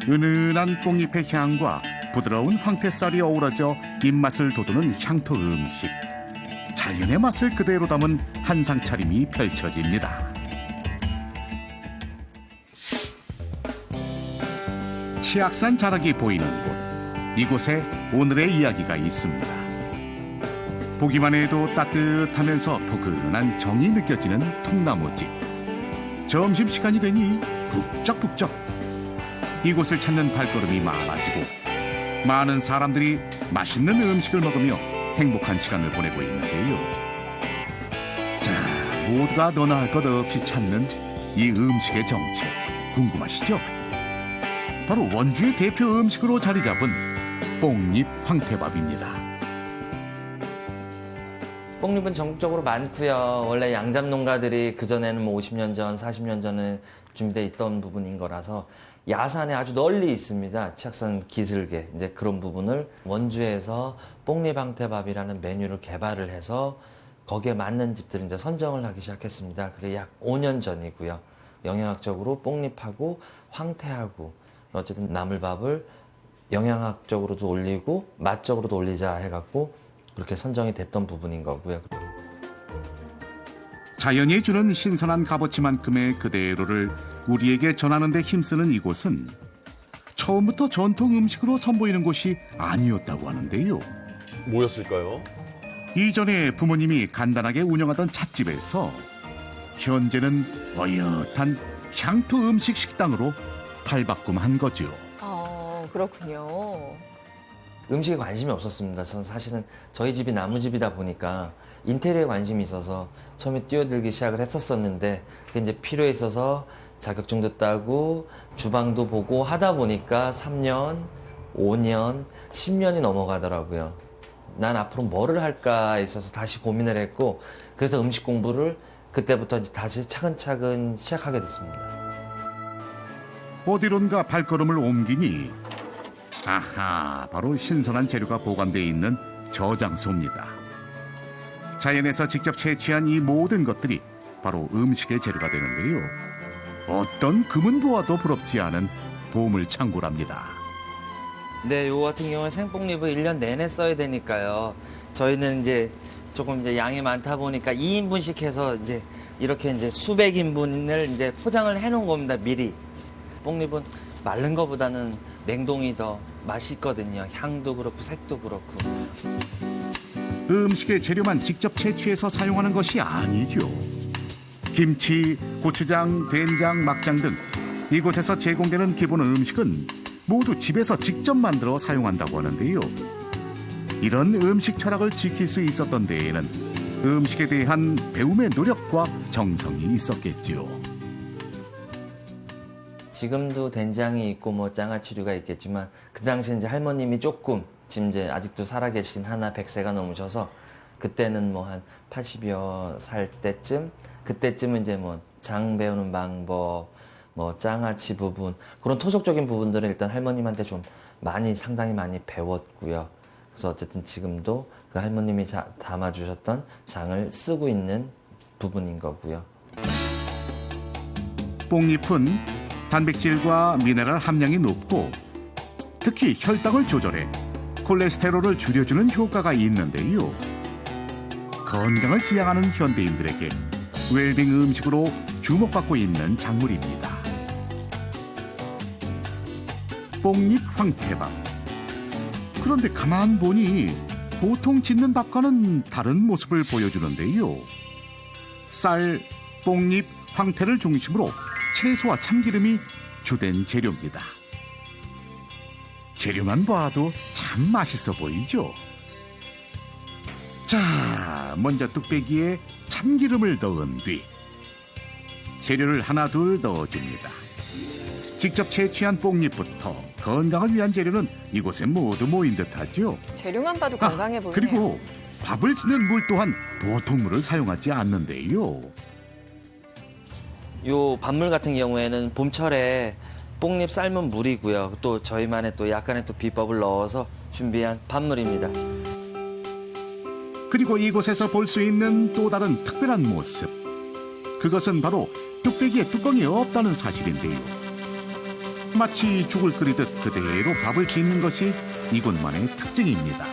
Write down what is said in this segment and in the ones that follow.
은은한 뽕잎의 향과 부드러운 황태살이 어우러져 입맛을 돋우는 향토 음식. 자연의 맛을 그대로 담은 한상 차림이 펼쳐집니다. 치악산 자락이 보이는 곳, 이곳에 오늘의 이야기가 있습니다. 보기만 해도 따뜻하면서 포근한 정이 느껴지는 통나무집. 점심시간이 되니 북적북적 이곳을 찾는 발걸음이 많아지고 많은 사람들이 맛있는 음식을 먹으며 행복한 시간을 보내고 있는데요. 자, 모두가 너나 할 것 없이 찾는 이 음식의 정체 궁금하시죠? 바로 원주의 대표 음식으로 자리 잡은 뽕잎 황태밥입니다. 뽕잎은 전국적으로 많고요. 원래 양잡 농가들이 그전에는 50년 전, 40년 전에 준비되어 있던 부분인 거라서 야산에 아주 널리 있습니다. 치악산 기슭에 이제 그런 부분을 원주에서 뽕잎 황태밥이라는 메뉴를 개발을 해서 거기에 맞는 집들을 이제 선정을 하기 시작했습니다. 그게 약 5년 전이고요. 영양학적으로 뽕잎하고 황태하고 어쨌든 나물밥을 영양학적으로도 올리고 맛적으로도 올리자 해갖고 그렇게 선정이 됐던 부분인 거고요. 자연이 주는 신선한 값어치만큼의 그대로를 우리에게 전하는 데 힘쓰는 이곳은 처음부터 전통 음식으로 선보이는 곳이 아니었다고 하는데요. 뭐였을까요? 이전에 부모님이 간단하게 운영하던 찻집에서 현재는 어엿한 향토 음식 식당으로 탈바꿈한 거죠. 그렇군요. 음식에 관심이 없었습니다. 저는 사실은 저희 집이 나무집이다 보니까 인테리어에 관심이 있어서 처음에 뛰어들기 시작을 했었는데 그게 이제 필요해 있어서 자격증도 따고 주방도 보고 하다 보니까 3년, 5년, 10년이 넘어가더라고요. 난 앞으로 뭐를 할까에 있어서 다시 고민을 했고 그래서 음식 공부를 그때부터 이제 다시 차근차근 시작하게 됐습니다. 어디론가 발걸음을 옮기니 아하, 바로 신선한 재료가 보관되어 있는 저장소입니다. 자연에서 직접 채취한 이 모든 것들이 바로 음식의 재료가 되는데요. 어떤 금은 보아도 부럽지 않은 보물 창고랍니다. 네, 요 같은 경우는 생뽕잎을 1년 내내 써야 되니까요. 저희는 이제 조금 이제 양이 많다 보니까 2인분씩 해서 이제 이렇게 이제 수백 인분을 이제 포장을 해 놓은 겁니다, 미리. 뽕잎은 마른 거보다는 냉동이 더 맛있거든요. 향도 그렇고 색도 그렇고. 음식의 재료만 직접 채취해서 사용하는 것이 아니죠. 김치, 고추장, 된장, 막장 등 이곳에서 제공되는 기본 음식은 모두 집에서 직접 만들어 사용한다고 하는데요. 이런 음식 철학을 지킬 수 있었던 데에는 음식에 대한 배움의 노력과 정성이 있었겠죠. 지금도 된장이 있고 뭐 장아찌류가 있겠지만 그 당시에 이제 할머님이 조금 지금 이제 아직도 살아계신 하나 100세가 넘으셔서 그때는 뭐 한 80여 살 때쯤 그때쯤은 이제 뭐 장 배우는 방법 뭐 장아찌 부분 그런 토속적인 부분들을 일단 할머님한테 좀 상당히 많이 배웠고요. 그래서 어쨌든 지금도 그 할머님이 담아주셨던 장을 쓰고 있는 부분인 거고요. 뽕잎은 단백질과 미네랄 함량이 높고 특히 혈당을 조절해 콜레스테롤을 줄여주는 효과가 있는데요. 건강을 지향하는 현대인들에게 웰빙 음식으로 주목받고 있는 작물입니다. 뽕잎 황태밥. 그런데 가만 보니 보통 짓는 밥과는 다른 모습을 보여주는데요. 쌀, 뽕잎, 황태를 중심으로 채소와 참기름이 주된 재료입니다. 재료만 봐도 참 맛있어 보이죠? 자, 먼저 뚝배기에 참기름을 넣은 뒤 재료를 하나 둘 넣어줍니다. 직접 채취한 뽕잎부터 건강을 위한 재료는 이곳에 모두 모인 듯하죠. 재료만 봐도 건강해 보이네요. 그리고 밥을 짓는 물 또한 보통 물을 사용하지 않는데요. 요 밥물 같은 경우에는 봄철에 뽕잎 삶은 물이고요. 또 저희만의 또 약간의 또 비법을 넣어서 준비한 밥물입니다. 그리고 이곳에서 볼 수 있는 또 다른 특별한 모습. 그것은 바로 뚝배기에 뚜껑이 없다는 사실인데요. 마치 죽을 끓이듯 그대로 밥을 짓는 것이 이곳만의 특징입니다.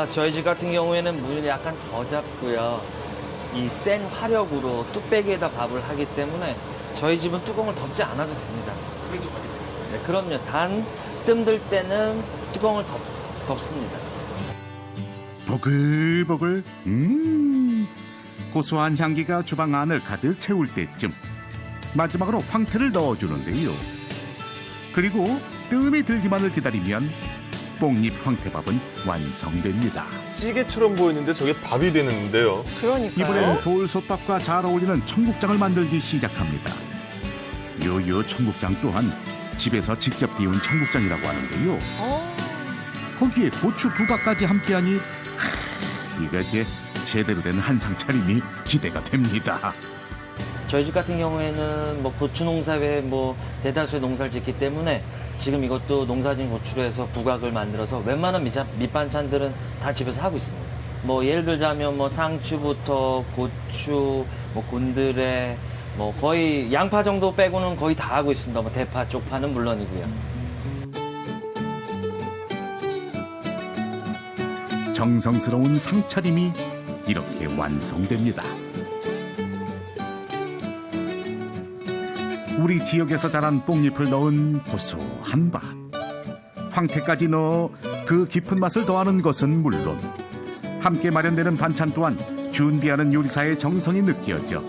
저희 집 같은 경우에는 물을 약간 더 잡고요. 이 센 화력으로 뚝배기에다 밥을 하기 때문에 저희 집은 뚜껑을 덮지 않아도 됩니다. 네, 그럼요. 단 뜸들 때는 뚜껑을 덮습니다. 보글보글 고소한 향기가 주방 안을 가득 채울 때쯤 마지막으로 황태를 넣어주는데요. 그리고 뜸이 들기만을 기다리면 뽕잎 황태밥은 완성됩니다. 찌개처럼 보이는데 저게 밥이 되는데요. 그러니까요. 이번엔 돌솥밥과 잘 어울리는 청국장을 만들기 시작합니다. 요 청국장 또한 집에서 직접 띄운 청국장이라고 하는데요. 거기에 고추 부각까지 함께하니 이것이 제대로 된 한상 차림이 기대가 됩니다. 저희 집 같은 경우에는 뭐 고추 농사 외에 뭐 대다수의 농사를 짓기 때문에 지금 이것도 농사진 고추로 해서 부각을 만들어서 웬만한 밑반찬들은 다 집에서 하고 있습니다. 뭐 예를 들자면 뭐 상추부터 고추, 뭐 곤드레, 뭐 거의 양파 정도 빼고는 거의 다 하고 있습니다. 뭐 대파, 쪽파는 물론이고요. 정성스러운 상차림이 이렇게 완성됩니다. 우리 지역에서 자란 뽕잎을 넣은 고소한 밥, 황태까지 넣어 그 깊은 맛을 더하는 것은 물론 함께 마련되는 반찬 또한 준비하는 요리사의 정성이 느껴져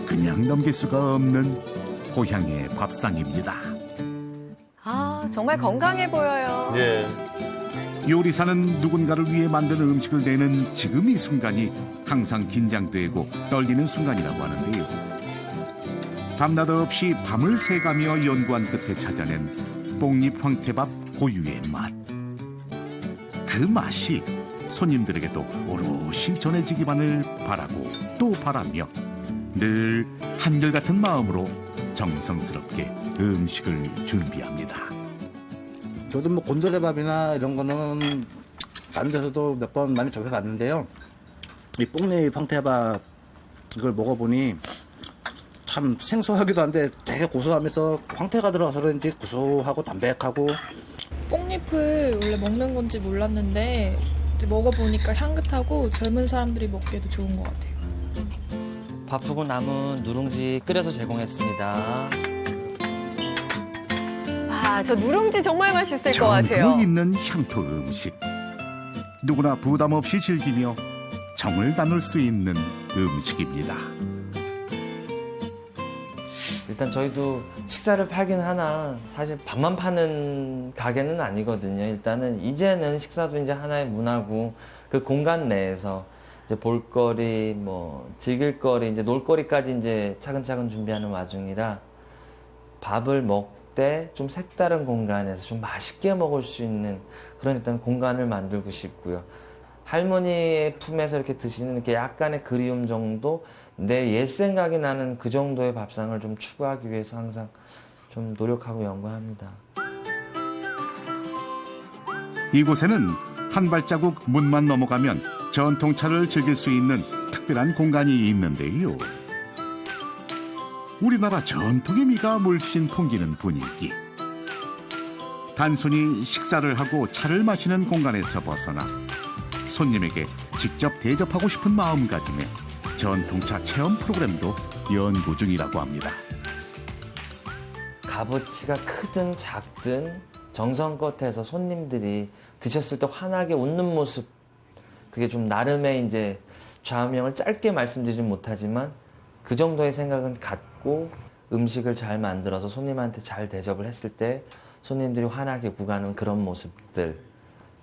그냥 넘길 수가 없는 고향의 밥상입니다. 정말 건강해 보여요. 예. 요리사는 누군가를 위해 만드는 음식을 내는 지금 이 순간이 항상 긴장되고 떨리는 순간이라고 하는데요. 밤낮 없이 밤을 새가며 연구한 끝에 찾아낸 뽕잎 황태밥 고유의 맛. 그 맛이 손님들에게도 오롯이 전해지기만을 바라고 또 바라며 늘 한결같은 마음으로 정성스럽게 음식을 준비합니다. 저도 뭐 곤드레밥이나 이런 거는 다른 데서도 몇 번 많이 접해봤는데요. 이 뽕잎 황태밥 이걸 먹어보니 참 생소하기도 한데 되게 고소하면서 황태가 들어가서 그런지 구수하고 담백하고. 뽕잎을 원래 먹는 건지 몰랐는데 먹어보니까 향긋하고 젊은 사람들이 먹기에도 좋은 것 같아요. 바쁘고 남은 누룽지 끓여서 제공했습니다. 저 누룽지 정말 맛있을 것 정을 같아요. 잇는 향토 음식. 누구나 부담 없이 즐기며 정을 나눌 수 있는 음식입니다. 일단 저희도 식사를 팔긴 하나 사실 밥만 파는 가게는 아니거든요. 일단은 이제는 식사도 이제 하나의 문화고 그 공간 내에서 이제 볼거리, 뭐 즐길거리, 이제 놀거리까지 이제 차근차근 준비하는 와중이라 밥을 먹되 좀 색다른 공간에서 좀 맛있게 먹을 수 있는 그런 일단 공간을 만들고 싶고요. 할머니의 품에서 이렇게 드시는 이렇게 약간의 그리움 정도, 내 옛 생각이 나는 그 정도의 밥상을 좀 추구하기 위해서 항상 좀 노력하고 연구합니다. 이곳에는 한 발자국 문만 넘어가면 전통차를 즐길 수 있는 특별한 공간이 있는데요. 우리나라 전통의 미가 물씬 풍기는 분위기. 단순히 식사를 하고 차를 마시는 공간에서 벗어나 손님에게 직접 대접하고 싶은 마음가짐에 전통차 체험 프로그램도 연구 중이라고 합니다. 값어치가 크든 작든 정성껏 해서 손님들이 드셨을 때 환하게 웃는 모습, 그게 좀 나름의 이제 좌우명을 짧게 말씀드리진 못하지만 그 정도의 생각은 갖고 음식을 잘 만들어서 손님한테 잘 대접을 했을 때 손님들이 환하게 구가는 그런 모습들.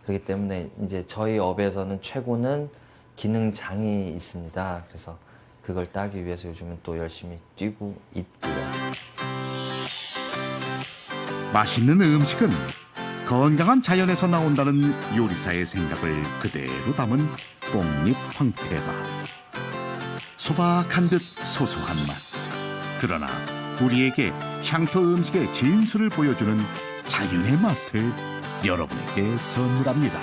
그렇기 때문에 이제 저희 업에서는 최고는 기능장이 있습니다. 그래서 그걸 따기 위해서 요즘은 또 열심히 뛰고 있고요. 맛있는 음식은 건강한 자연에서 나온다는 요리사의 생각을 그대로 담은 뽕잎 황태밥. 소박한 듯 소소한 맛. 그러나 우리에게 향토 음식의 진수를 보여주는 자연의 맛을 여러분에게 선물합니다.